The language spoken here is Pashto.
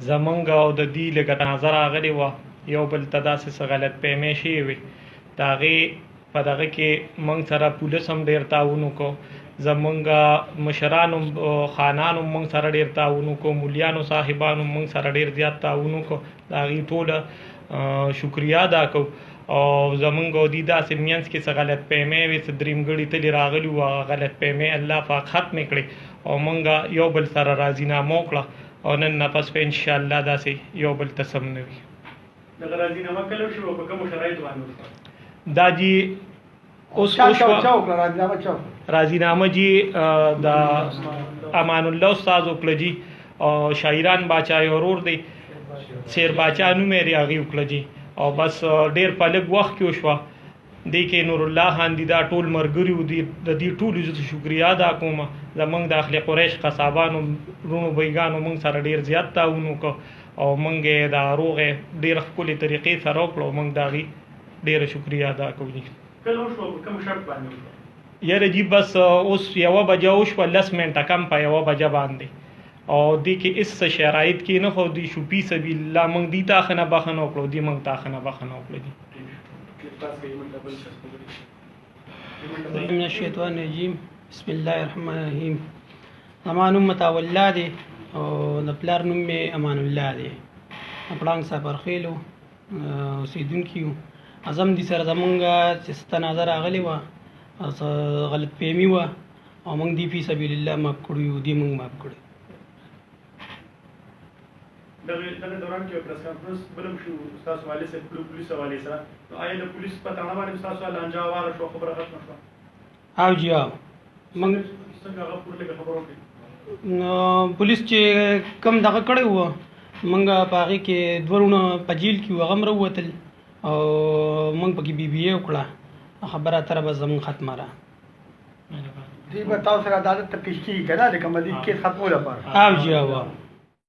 زمونږ او د دې لږه تنازع راغلې وه، یو بل ته داسې څه غلط فهمۍ شوې وې. د هغې په دغه کې موږ سره پولیس هم ډېر تعاون وکړو، زمونږ مشرانو خانانو موږ سره ډېر تعاون وکړو، مولیانو صاحبانو موږ سره ډېر زیات تعاون وکړو. د هغې ټوله شکریه ادا کوو. او زمونږ او دې داسې منځ کې څه غلط فهمۍ وې، څه درېمګړي تلې راغلي وو، هغه غلط فهمۍ الله پاک ختمې کړې او موږ یو بل سره راضینامه وکړه او نن نه پس به انشاءالله داسې یو بل ته سم نه وي. دغه راضینامه کله وشوه او په کومو شرایطو باندې وشوه؟ دا جی اوس راضینامه جی د امان الله استاد وکړه جی، او شاعران باچا یې ورور دی سیر باچا نوم یې هغې وکړه جی، او بس ډېر په لږ وخت کې وشوه. دې کې نور الله خان دي دا ټول ملګري وو، د دې ټولو زه شکریه ادا کوم. زمونږ د اخل قریش قصابانو رونو بیګانو موږ سره ډېر زیات تعاون وکړو او موږ یې د روغې ډېر ښکلې طریقې سره وکړو. موږ د هغې ډېره شکریه ادا کوو جي. کله وشوه په کوم شرط باندې وشوه؟ یاره جي بس اوس 1 بجه وشوه، 10 منټه کم په 1 بجه باندې، او دې کې هېڅ شرایط کې نه خو دي شو فی سبیل الله موږ دې ته ښه نه بخښنه وکړو، دې موږ ته ښه نه بخښنه وکړه جي. من الشیطان الرجیم بسم الله الرحمن الرحیم. زما نوم متاول الله دی او د پلار نوم مې امان الله دی. پړانګ سفرخیلو اوسېدونکي یو. اعظم دي سره زمونږ چې څه تنازع راغلې وه، څه غلط فهمي وه او موږ دې فی سبیل الله معاف کړو یو، دې موږ معاف کړو. دغه دوران کې پریس کانفرنس بل هم شو ستاسو والي صاحب پولیس حوالې سره، نو آیا د پولیس په تاڼه باندې ستاسو لانجه هواره شوه، خبره ختمه شوه؟ او جی او موږ څنګه هغه پورې لږه خبره وکړئ. نو پولیس چې کم دغه کړی وه موږ په هغې کې 2 ورونه په جیل کې وو، هغه هم راووتل او موږ پکې بي بي اې وکړه. خبره اتره به زموږ ختمه ده. دوی به تاسو سره عدالت ته پیش کېږي که نه د کمالي کیس ختمولو لپاره؟ او جی او